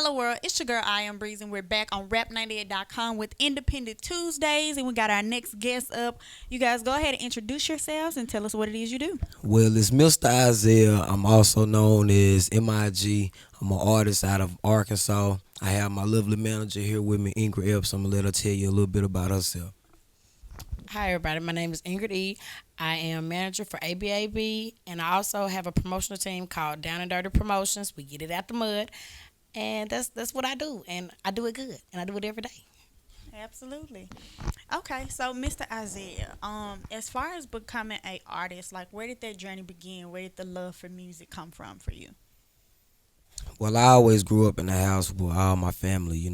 Hello world, it's your girl I am Breeze and we're back on rap98.com with Independent Tuesdays and we got our next guest up. You guys go ahead and introduce yourselves and tell us what it is you do. Well, it's Mr. Isiah. I'm also known as MIG. I'm an artist out of Arkansas. I have my lovely manager here with me, Ingrid Epps. I'm going to let her tell you a little bit about herself. Hi, everybody. My name is Ingrid E. I am manager for ABAB, and I also have a promotional team called Down and Dirty Promotions. We get it out the mud, and that's what I do, and I do it good, and I do it every day. Absolutely. Okay, so Mr. Isaiah, as far as becoming a artist, like where did that journey begin? Where did the love for music come from for you? Well, I always grew up in a house where all my family,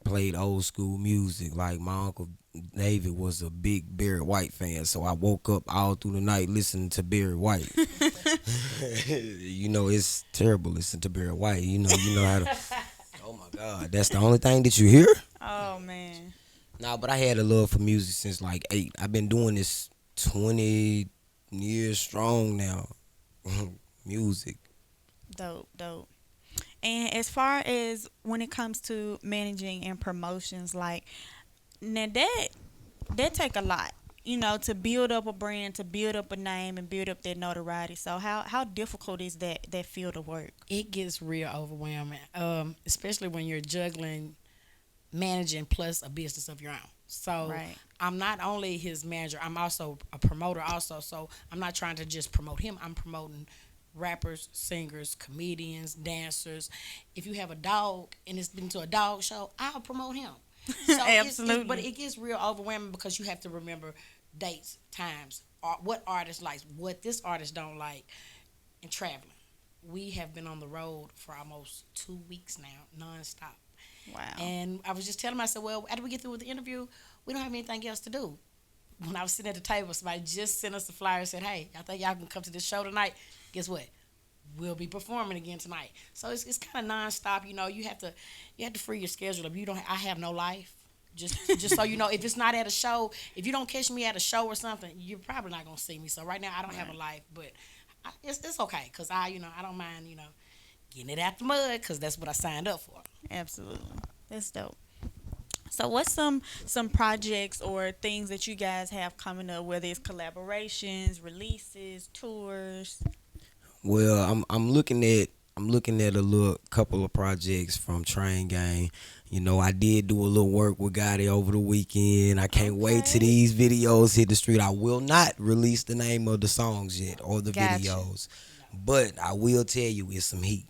played old school music. Like my uncle David was a big Barry White fan, so I woke up all through the night listening to Barry White. It's terrible listening to Barry White. You know how to. Oh my God, that's the only thing that you hear. Oh man. Nah, but I had a love for music since like 8. I've been doing this 20 years strong now. Music. Dope, dope. And as far as when it comes to managing and promotions, like now that take a lot, to build up a brand, to build up a name, and build up that notoriety. So how difficult is that field of work? It gets real overwhelming, especially when you're juggling managing plus a business of your own. So Right. I'm not only his manager, I'm also a promoter also. So I'm not trying to just promote him. I'm promoting rappers, singers, comedians, dancers. If you have a dog and it's been to a dog show, I'll promote him. So Absolutely. but it gets real overwhelming because you have to remember dates, times, what artist likes, what this artist don't like, and traveling. We have been on the road for almost 2 weeks now, nonstop. Wow. And I was just telling myself, well, after we get through with the interview, we don't have anything else to do. When I was sitting at the table, somebody just sent us a flyer and said, hey, I think y'all can come to this show tonight. Guess what? We'll be performing again tonight. So it's kind of nonstop. You have to free your schedule up. I have no life. Just so you know, if it's not at a show, if you don't catch me at a show or something, you're probably not gonna see me. So right now I don't have a life, but it's okay because I don't mind getting it out the mud because that's what I signed up for. Absolutely. That's dope. So what's some projects or things that you guys have coming up, whether it's collaborations, releases, tours? Well, I'm looking at a little couple of projects from Train Gang. I did do a little work with Gotti over the weekend. I can't wait till Okay. these videos hit the street. I will not release the name of the songs yet or the Gotcha. videos, but I will tell you it's some heat.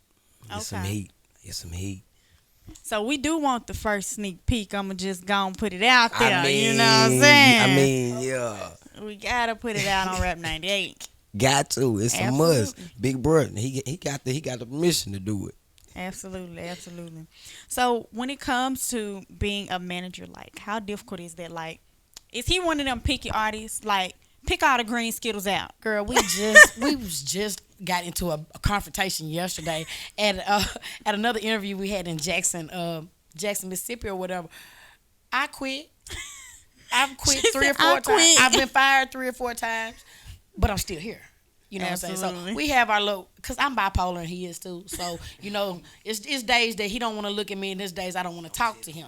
It's some Okay. heat. It's some heat. So we do want the first sneak peek. I'ma just go and put it out there. I You know what I'm mean, saying? yeah. We gotta put it out on Rap 98. Got to. It's a must. Absolutely. Big brother. He got the permission to do it. Absolutely, absolutely. So when it comes to being a manager, like how difficult is that? Like, is he one of them picky artists? Like, pick all the green skittles out. Girl, we was just got into a confrontation yesterday at another interview we had in Jackson, Mississippi or whatever. I quit. I've quit She three or said, "I four times. quit." I've been fired 3 or 4 times, but I'm still here. You know what I'm saying? Absolutely. So we have our little, because I'm bipolar and he is too. So, it's days that he don't want to look at me and there's days I don't want to talk to him.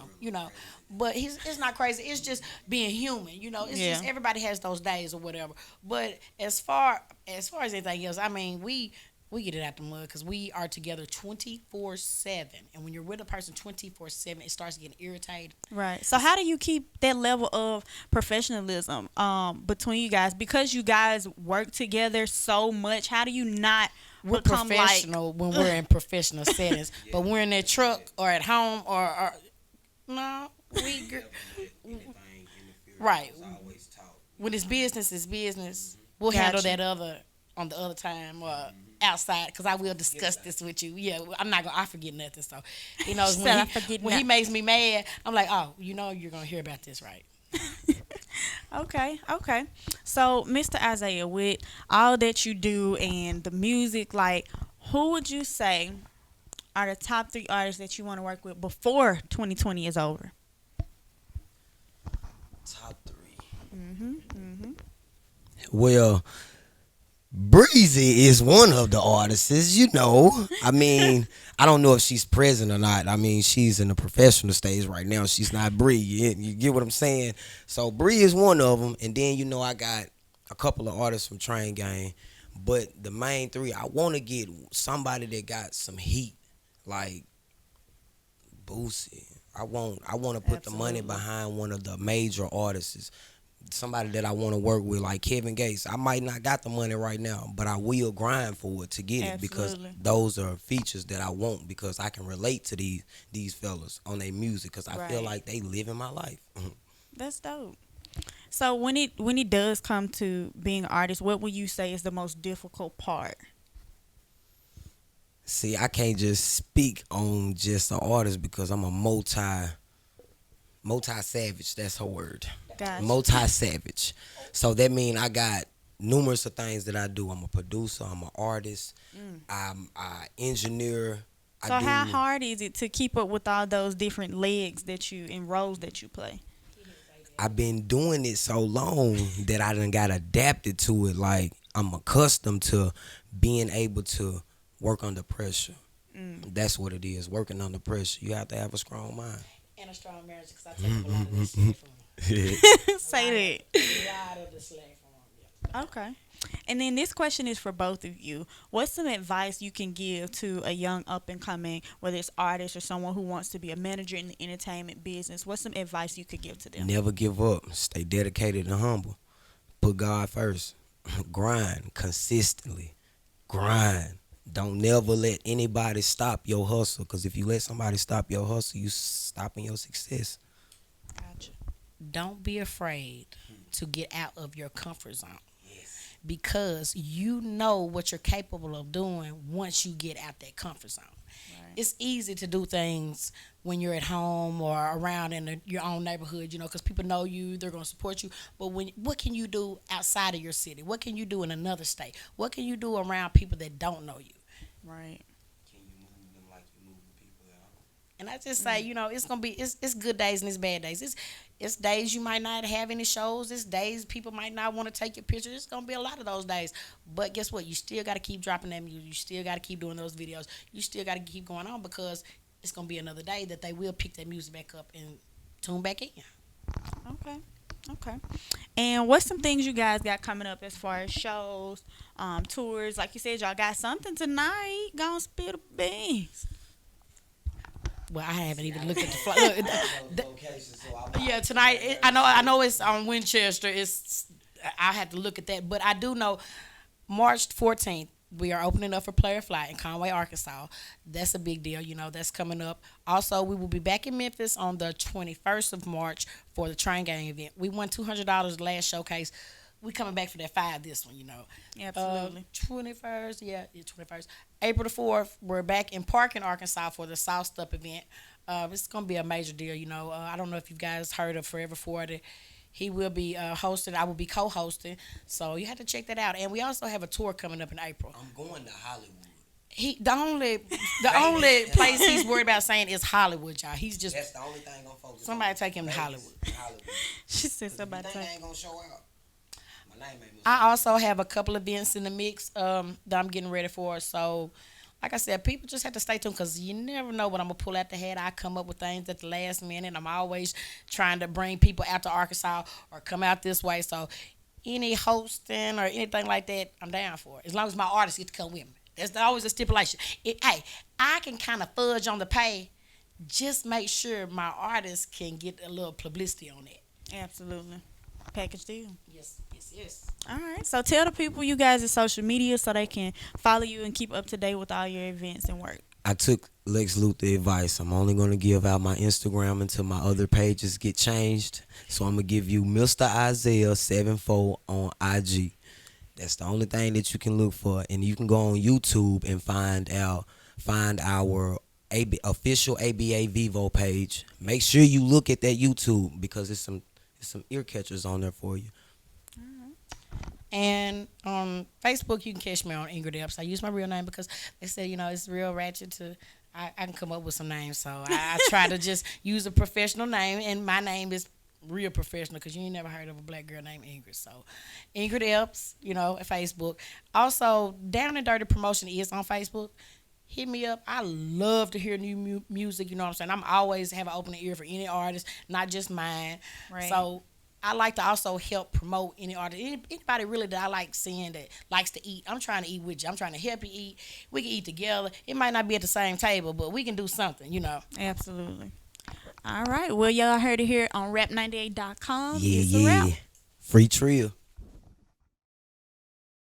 But it's not crazy. It's just being human. It's Yeah. just everybody has those days or whatever. But as far as anything else, I mean, we get it out the mud because we are together 24/7. And when you're with a person 24/7, it starts getting irritated. Right. So how do you keep that level of professionalism between you guys? Because you guys work together so much, how do you not We're become like professional when we're in professional settings, but we're in that truck or at home or no, right. When it's business, it's business. We'll handle Gotcha. that other on the other time or outside because I will discuss this with you. Yeah, I'm not gonna. I forget nothing. So, She said, "I forget when he nothing." makes me mad, I'm like, oh, you're gonna hear about this, right? Okay, okay. So, Mr. Isaiah, with all that you do and the music, like, who would you say are the top 3 artists that you want to work with before 2020 is over? Top 3. Mhm, mhm. Well, Breezy is one of the artists, you know. I mean, I don't know if she's present or not. I mean, she's in the professional stage right now. She's not Bree. You get what I'm saying? So Bree is one of them, and then you know I got a couple of artists from Train Gang, but the main three, I want to get somebody that got some heat, like Boosie. I want to put the money Absolutely. behind one of the major artists, somebody that I want to work with, like Kevin Gates. I might not got the money right now, but I will grind for it to get it because Absolutely. those are features that I want because I can relate to these fellas on their music because I feel Right. like they live in my life. That's dope. So when it does come to being an artist, what would you say is the most difficult part? See, I can't just speak on just an artist because I'm a multi savage. That's her word. Gotcha. Multi savage. So that means I got numerous of things that I do. I'm a producer. I'm an artist. Mm. I'm an engineer. I So how do. hard is it to keep up with all those different legs that you and roles that you play? I've been doing it so long that I done got adapted to it. Like I'm accustomed to being able to work under pressure. Mm. That's what it is. Working under pressure. You have to have a strong mind. And a strong marriage because I take up a lot of the slack from him. Say A lot of the slack from him. Yeah. that. Okay. And then this question is for both of you. What's some advice you can give to a young up and coming, whether it's artist or someone who wants to be a manager in the entertainment business? What's some advice you could give to them? Never give up. Stay dedicated and humble. Put God first. Grind consistently. Grind. Don't never let anybody stop your hustle. Cause if you let somebody stop your hustle, you stopping your success. Gotcha. Don't be afraid to get out of your comfort zone because you know what you're capable of doing once you get out that comfort zone. Right. It's easy to do things when you're at home or around in your own neighborhood, because people know you, they're going to support you. But what can you do outside of your city? What can you do in another state? What can you do around people that don't know you? Right. Can you move them like you moving people at home? And I just say, it's gonna be it's good days and it's bad days. It's days you might not have any shows. It's days people might not want to take your picture. It's gonna be a lot of those days. But guess what? You still got to keep dropping that music. You still got to keep doing those videos. You still got to keep going on because it's gonna be another day that they will pick that music back up and tune back in. Okay. Okay. And what's some things you guys got coming up as far as shows, tours? Like you said, y'all got something tonight. Gonna spill the beans. Well, I haven't even looked at the flight. Look, yeah, tonight. I know it's on Winchester. I had to look at that, but I do know March 14th. We are opening up for Player Fly in Conway, Arkansas. That's a big deal. That's coming up. Also, we will be back in Memphis on the 21st of March for the Train Gang event. We won $200 the last showcase. We coming back for that five this one. Absolutely. 21st, yeah, 21st. April the 4th, we're back in Parkin, Arkansas for the South Step event. It's going to be a major deal. I don't know if you guys heard of Forever 40. He will be hosting. I will be co-hosting. So you have to check that out. And we also have a tour coming up in April. I'm going to Hollywood. The only place he's worried about saying is Hollywood, y'all. He's just That's the only thing I'm focused somebody on. take him to Vegas Hollywood. and Hollywood. She said If you somebody. think I ain't gonna show out, my name ain't I also have a couple events in the mix that I'm getting ready for. So, like I said, people just have to stay tuned because you never know what I'm going to pull out the head. I come up with things at the last minute. I'm always trying to bring people out to Arkansas or come out this way. So, any hosting or anything like that, I'm down for it. As long as my artists get to come with me. That's always a stipulation. Hey, I can kind of fudge on the pay. Just make sure my artists can get a little publicity on it. Absolutely. Package deal. Yes, yes, yes. All right. So tell the people you guys' social media so they can follow you and keep up to date with all your events and work. I took Lex Luthor advice. I'm only going to give out my Instagram until my other pages get changed. So I'm going to give you Mr. Isiah 74 on IG. That's the only thing that you can look for. And you can go on YouTube and find our official ABA Vivo page. Make sure you look at that YouTube because it's some ear catchers on there for you. And on Facebook, you can catch me on Ingrid Epps. I use my real name because they said, it's real ratchet to. I can come up with some names, so I try to just use a professional name, and my name is real professional because you ain't never heard of a black girl named Ingrid. So, Ingrid Epps, at Facebook. Also, Down and Dirty Promotion is on Facebook. Hit me up. I love to hear new music. You know what I'm saying? I'm always have an open ear for any artist, not just mine. Right. So I like to also help promote any artist. Anybody really that I like seeing that likes to eat. I'm trying to eat with you. I'm trying to help you eat. We can eat together. It might not be at the same table, but we can do something. Absolutely. All right. Well, y'all heard it here on rap98.com. Yeah, It's a wrap. yeah. Free Trill.